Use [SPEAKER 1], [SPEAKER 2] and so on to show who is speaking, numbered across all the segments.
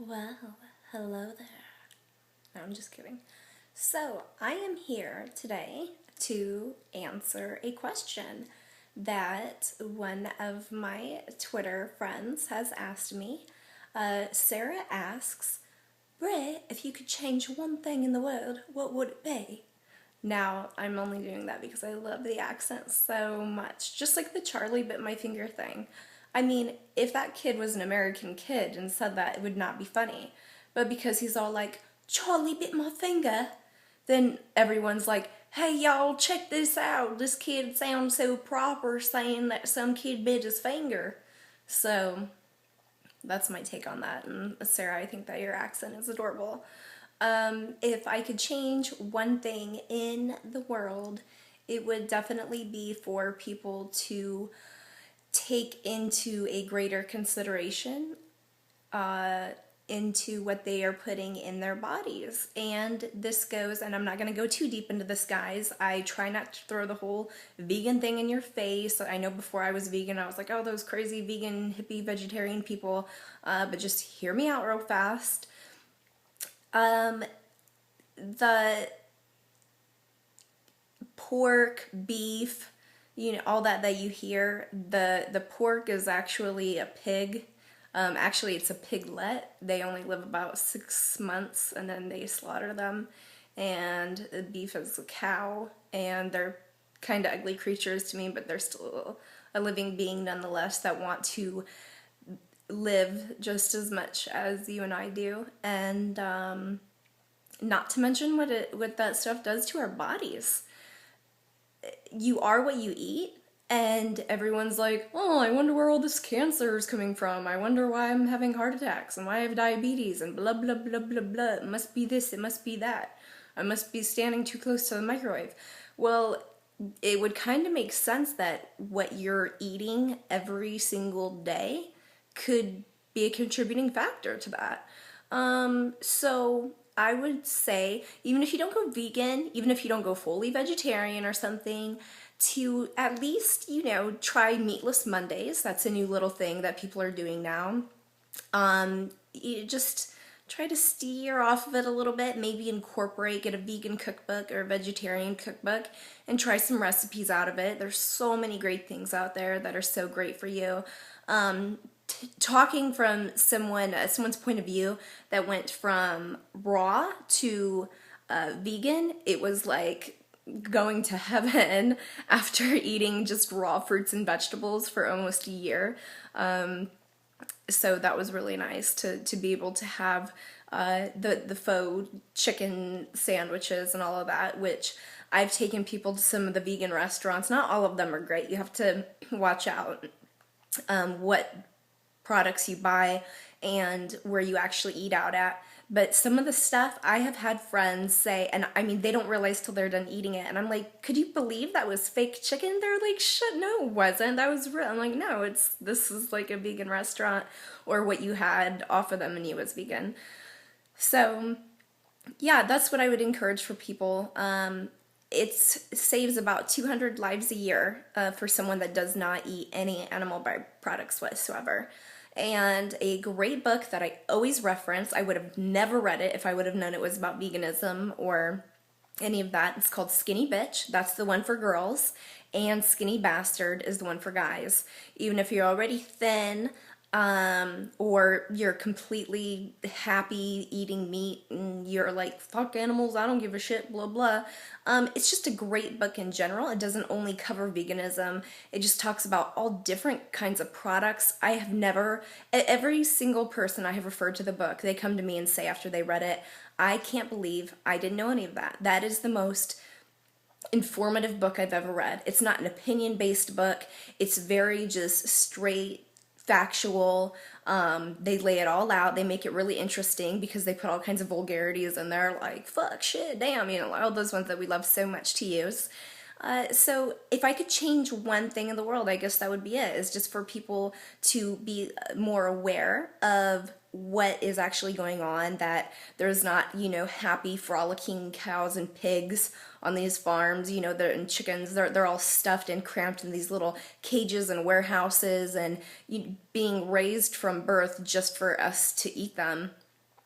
[SPEAKER 1] Well, hello there. No, I'm just kidding. So, I am here today to answer a question that one of my Twitter friends has asked me. Sarah asks, Bree, if you could change one thing in the world, what would it be? Now, I'm only doing that because I love the accent so much. Just like the Charlie bit my finger thing. I mean, if that kid was an American kid and said that, it would not be funny. But because he's all like, Charlie bit my finger, then everyone's like, hey y'all, check this out. This kid sounds so proper saying that some kid bit his finger. So, that's my take on that. And Sarah, I think that your accent is adorable. If I could change one thing in the world, it would definitely be for people to take into a greater consideration into what they are putting in their bodies. And this goes, and I'm not going to go too deep into this, guys. I try not to throw the whole vegan thing in your face. I know before I was vegan, I was like, oh, those crazy vegan, hippie, vegetarian people. But just hear me out real fast. The pork, beef, all that you hear, the pork is actually a pig. Actually, it's a piglet. They only live about 6 months and then they slaughter them. And the beef is a cow, and they're kind of ugly creatures to me, but they're still a living being nonetheless that want to live just as much as you and I do. And not to mention what that stuff does to our bodies. You are what you eat, and everyone's like, oh, I wonder where all this cancer is coming from. I wonder why I'm having heart attacks and why I have diabetes and blah, blah, blah, blah, blah. It must be this, it must be that. I must be standing too close to the microwave. Well, it would kind of make sense that what you're eating every single day could be a contributing factor to that. So I would say, even if you don't go vegan, even if you don't go fully vegetarian or something, to at least, try meatless Mondays. That's a new little thing that people are doing now. You just try to steer off of it a little bit, maybe get a vegan cookbook or a vegetarian cookbook and try some recipes out of it. There's so many great things out there that are so great for you. Talking from someone's point of view that went from raw to vegan, it was like going to heaven after eating just raw fruits and vegetables for almost a year. So that was really nice to be able to have the faux chicken sandwiches and all of that, which I've taken people to some of the vegan restaurants. Not all of them are great. You have to watch out what products you buy and where you actually eat out at. But some of the stuff, I have had friends say, and I mean, they don't realize till they're done eating it. And I'm like, could you believe that was fake chicken? They're like, shit, no, it wasn't. That was real. I'm like, no, this is like a vegan restaurant, or what you had off of the menu was vegan. So, yeah, that's what I would encourage for people. It saves about 200 lives a year for someone that does not eat any animal byproducts whatsoever. And a great book that I always reference, I would have never read it if I would have known it was about veganism or any of that. It's called Skinny Bitch. That's the one for girls. And Skinny Bastard is the one for guys. Even if you're already thin, or you're completely happy eating meat and you're like, fuck animals, I don't give a shit, blah, blah. It's just a great book in general. It doesn't only cover veganism. It just talks about all different kinds of products. Every single person I have referred to the book, they come to me and say after they read it, I can't believe I didn't know any of that. That is the most informative book I've ever read. It's not an opinion-based book. It's very just straight, factual. They lay it all out. They make it really interesting because they put all kinds of vulgarities in there, like fuck, shit, damn, all those ones that we love so much to use. So if I could change one thing in the world, I guess that would be it, is just for people to be more aware of what is actually going on, that there's not, happy frolicking cows and pigs on these farms, and chickens, they're all stuffed and cramped in these little cages and warehouses and being raised from birth just for us to eat them.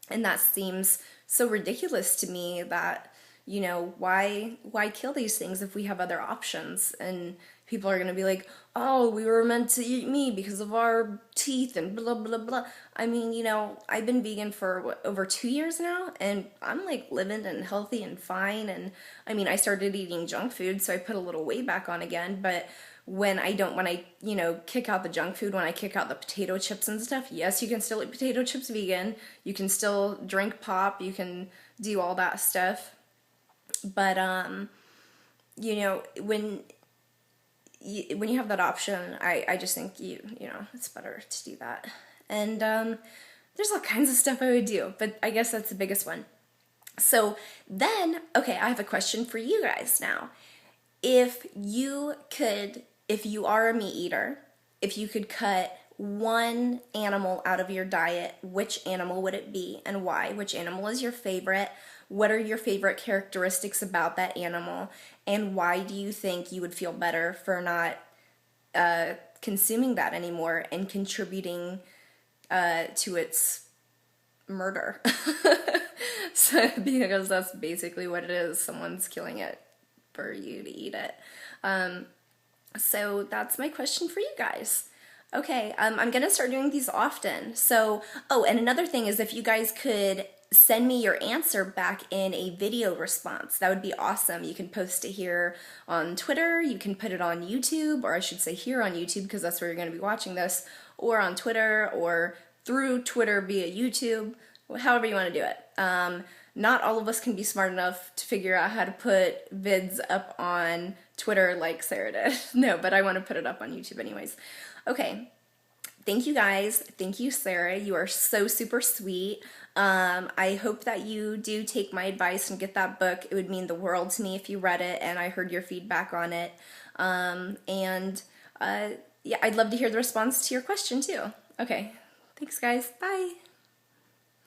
[SPEAKER 1] And that seems so ridiculous to me that, why kill these things if we have other options? And people are going to be like, oh, we were meant to eat meat because of our teeth and blah, blah, blah. I mean, I've been vegan for over 2 years now, and I'm like living and healthy and fine. And I mean, I started eating junk food, so I put a little weight back on again, but when I kick out the junk food, when I kick out the potato chips and stuff, yes, you can still eat potato chips vegan. You can still drink pop. You can do all that stuff. But, when you have that option, I just think it's better to do that. And, there's all kinds of stuff I would do, but I guess that's the biggest one. So then, okay, I have a question for you guys now. If you are a meat eater, if you could cut one animal out of your diet, which animal would it be and why? Which animal is your favorite? What are your favorite characteristics about that animal? And why do you think you would feel better for not consuming that anymore and contributing to its murder? So, because that's basically what it is. Someone's killing it for you to eat it. So that's my question for you guys. Okay, I'm gonna start doing these often. So, oh, and another thing is if you guys could send me your answer back in a video response, that would be awesome. You can post it here on Twitter, you can put it on YouTube, or I should say here on YouTube because that's where you're gonna be watching this, or on Twitter, or through Twitter via YouTube, however you wanna do it. Not all of us can be smart enough to figure out how to put vids up on Twitter like Sarah did. No, but I want to put it up on YouTube anyways. Okay, thank you guys. Thank you, Sarah. You are so super sweet. I hope that you do take my advice and get that book. It would mean the world to me if you read it and I heard your feedback on it. Yeah, I'd love to hear the response to your question too. Okay, thanks guys. Bye.